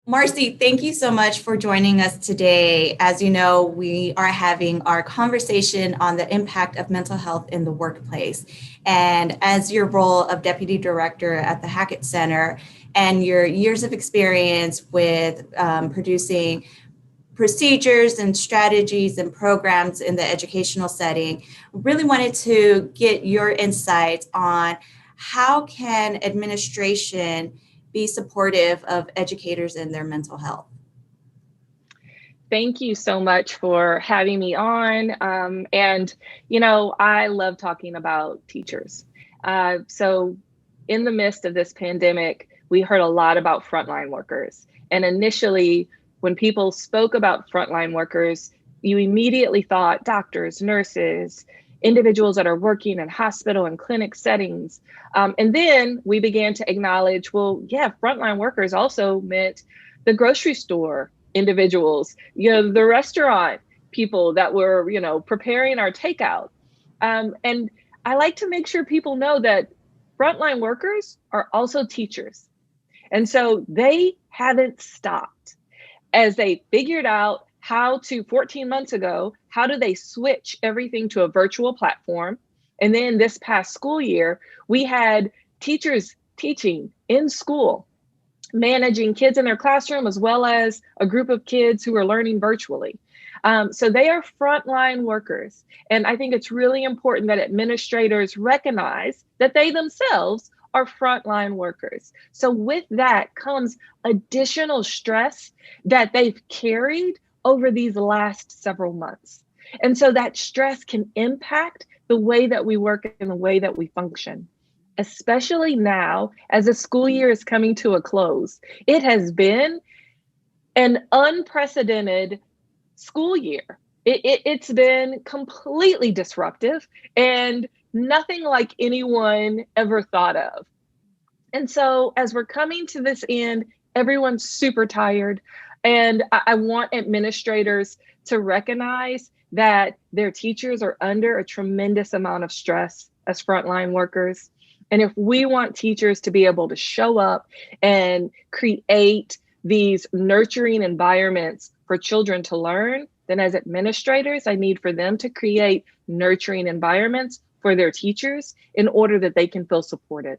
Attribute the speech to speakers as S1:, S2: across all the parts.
S1: Marcy, thank you so much for joining us today. As you know, we are having our conversation on the impact of mental health in the workplace. And as your role of Deputy Director at the Hackett Center and your years of experience with producing procedures and strategies and programs in the educational setting, really wanted to get your insights on how can administration be supportive of educators in their mental health.
S2: Thank you so much for having me on. I love talking about teachers. So in the midst of this pandemic, we heard a lot about frontline workers. And initially, when people spoke about frontline workers, you immediately thought doctors, nurses, individuals that are working in hospital and clinic settings. And then we began to acknowledge, well, yeah, frontline workers also meant the grocery store individuals, the restaurant people that were, preparing our takeout. And I like to make sure people know that frontline workers are also teachers. And so they haven't stopped as they figured out how to, 14 months ago, how do they switch everything to a virtual platform? And then this past school year, we had teachers teaching in school, managing kids in their classroom, as well as a group of kids who are learning virtually. So they are frontline workers. And I think it's really important that administrators recognize that they themselves are frontline workers. So with that comes additional stress that they've carried over these last several months. And so that stress can impact the way that we work and the way that we function, especially now as the school year is coming to a close. It has been an unprecedented school year. It's been completely disruptive and nothing like anyone ever thought of. And so as we're coming to this end, everyone's super tired. And I want administrators to recognize that their teachers are under a tremendous amount of stress as frontline workers. And if we want teachers to be able to show up and create these nurturing environments for children to learn, then as administrators, I need for them to create nurturing environments for their teachers in order that they can feel supported.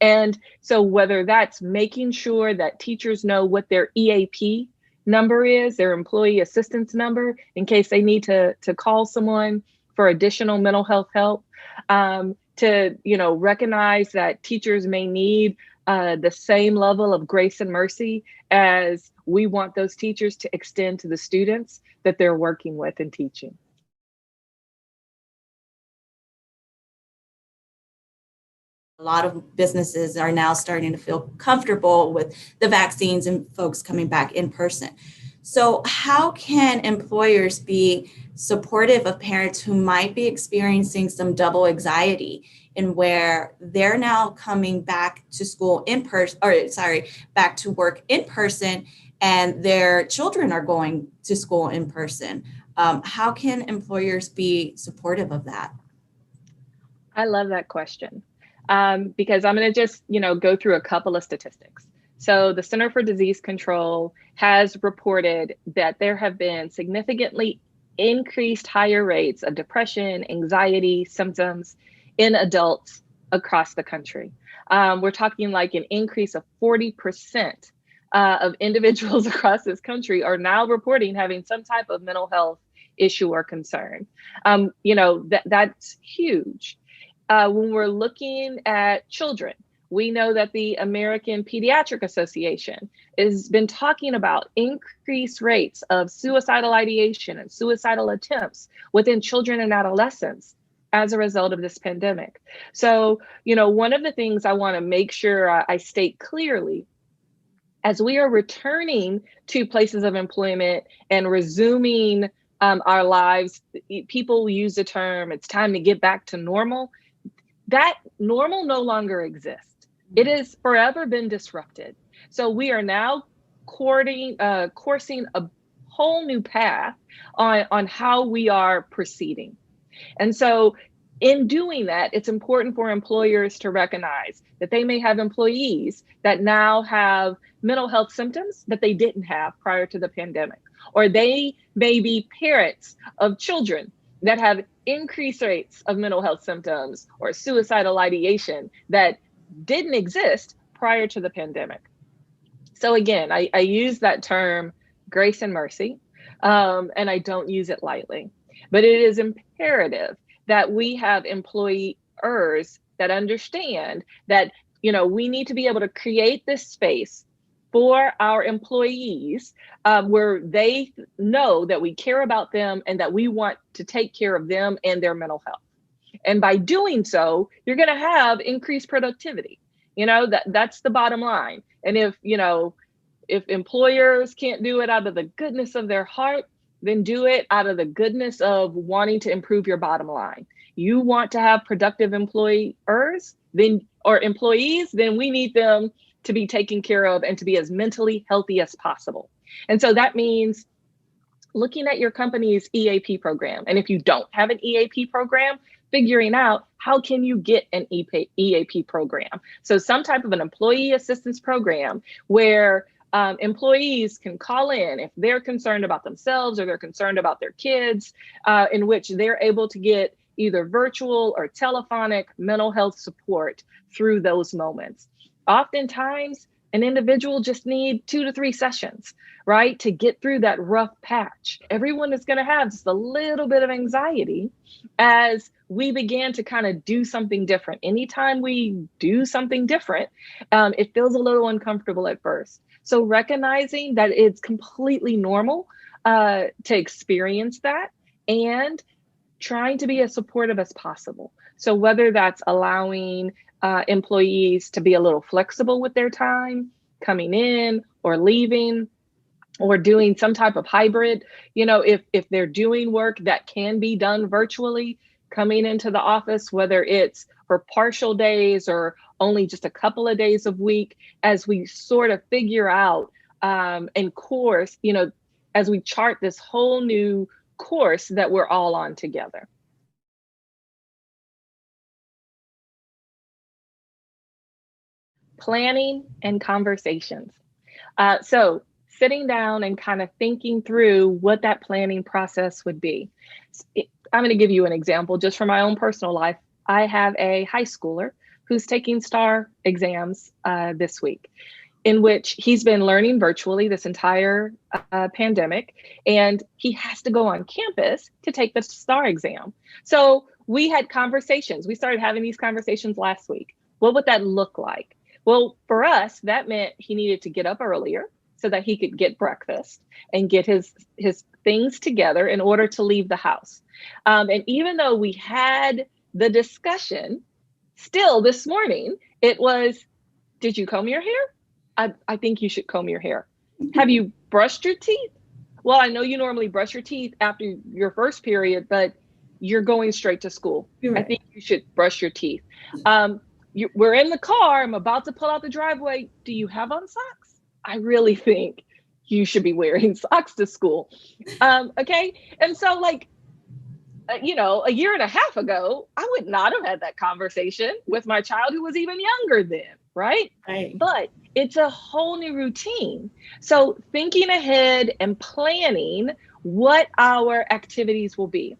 S2: And so whether that's making sure that teachers know what their EAP number is, their employee assistance number, in case they need to call someone for additional mental health help, to recognize that teachers may need the same level of grace and mercy as we want those teachers to extend to the students that they're working with and teaching.
S1: A lot of businesses are now starting to feel comfortable with the vaccines and folks coming back in person. So how can employers be supportive of parents who might be experiencing some double anxiety in where they're now coming back to school in person, back to work in person, and their children are going to school in person? How can employers be supportive of that?
S2: I love that question because I'm going to just, go through a couple of statistics. So the Center for Disease Control has reported that there have been significantly increased higher rates of depression, anxiety symptoms in adults across the country. We're talking like an increase of 40% of individuals across this country are now reporting having some type of mental health issue or concern. That's huge. When we're looking at children, we know that the American Pediatric Association has been talking about increased rates of suicidal ideation and suicidal attempts within children and adolescents as a result of this pandemic. So, one of the things I want to make sure I state clearly as we are returning to places of employment and resuming our lives, people use the term, it's time to get back to normal. That normal no longer exists. It has forever been disrupted. So we are now coursing a whole new path on how we are proceeding. And so In doing that, it's important for employers to recognize that they may have employees that now have mental health symptoms that they didn't have prior to the pandemic, or they may be parents of children that have increased rates of mental health symptoms or suicidal ideation that didn't exist prior to the pandemic. So again, I use that term grace and mercy, and I don't use it lightly, but it is imperative that we have employers that understand that, we need to be able to create this space for our employees, where they know that we care about them and that we want to take care of them and their mental health. And by doing so, you're going to have increased productivity. That's the bottom line. And if employers can't do it out of the goodness of their heart, then do it out of the goodness of wanting to improve your bottom line. You want to have productive employers, or employees, then we need them to be taken care of and to be as mentally healthy as possible. And so that means looking at your company's EAP program. And if you don't have an EAP program, figuring out how can you get an EAP program. So some type of an employee assistance program where employees can call in if they're concerned about themselves or they're concerned about their kids, in which they're able to get either virtual or telephonic mental health support through those moments. Oftentimes, an individual just need 2 to 3 sessions, right, to get through that rough patch. Everyone is going to have just a little bit of anxiety as we began to kind of do something different. Anytime we do something different, it feels a little uncomfortable at first. So recognizing that it's completely normal to experience that, and trying to be as supportive as possible. So whether that's allowing employees to be a little flexible with their time, coming in or leaving, or doing some type of hybrid, if they're doing work that can be done virtually, coming into the office, whether it's for partial days or only just a couple of days a week, as we sort of figure out and course, as we chart this whole new course that we're all on together. Planning and conversations. So sitting down and kind of thinking through what that planning process would be. I'm going to give you an example just from my own personal life. I have a high schooler who's taking STAR exams this week, in which he's been learning virtually this entire pandemic, and he has to go on campus to take the STAR exam. So we had conversations. We started having these conversations last week. What would that look like? Well, for us, that meant he needed to get up earlier so that he could get breakfast and get his things together in order to leave the house. And even though we had the discussion, still this morning, it was, did you comb your hair? I think you should comb your hair. Have you brushed your teeth? Well, I know you normally brush your teeth after your first period, but you're going straight to school. Right. I think you should brush your teeth. We're in the car. I'm about to pull out the driveway. Do you have on socks? I really think you should be wearing socks to school. Okay. And so a year and a half ago, I would not have had that conversation with my child who was even younger then. Right. But it's a whole new routine. So thinking ahead and planning what our activities will be.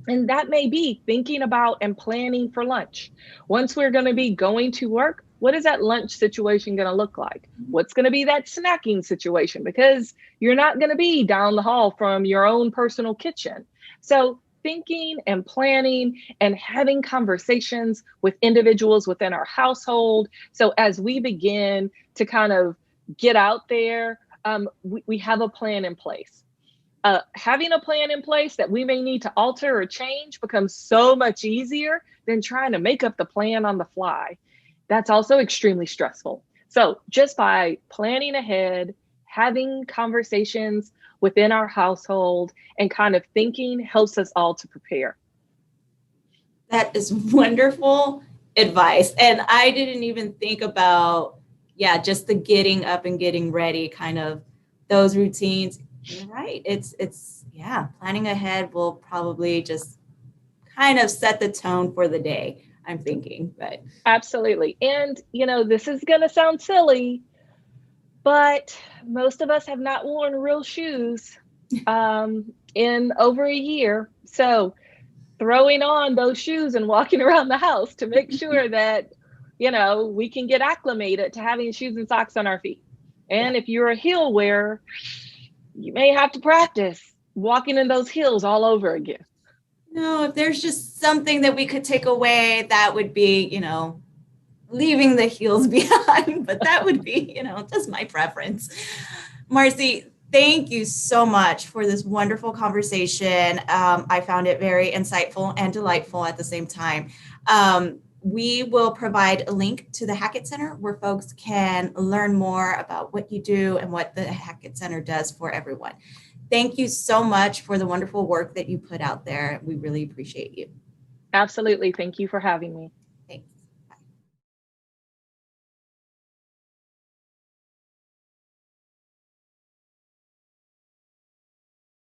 S2: And that may be thinking about and planning for lunch. Once we're going to be going to work, what is that lunch situation going to look like? What's going to be that snacking situation? Because you're not going to be down the hall from your own personal kitchen. So thinking and planning and having conversations with individuals within our household. So as we begin to kind of get out there, we have a plan in place. Having a plan in place that we may need to alter or change becomes so much easier than trying to make up the plan on the fly. That's also extremely stressful. So just by planning ahead, having conversations within our household, and kind of thinking helps us all to prepare.
S1: That is wonderful advice. And I didn't even think about, just the getting up and getting ready, kind of those routines. You're right. It's planning ahead will probably just kind of set the tone for the day, I'm thinking. But
S2: Absolutely. And, this is going to sound silly, but most of us have not worn real shoes in over a year. So throwing on those shoes and walking around the house to make sure that, we can get acclimated to having shoes and socks on our feet. And if you're a heel wearer, you may have to practice walking in those heels all over again.
S1: no, if there's just something that we could take away, that would be, leaving the heels behind, but that would be, just my preference. Marcy, thank you so much for this wonderful conversation. I found it very insightful and delightful at the same time. We will provide a link to the Hackett Center where folks can learn more about what you do and what the Hackett Center does for everyone. Thank you so much for the wonderful work that you put out there. We really appreciate you.
S2: Absolutely. Thank you for having me.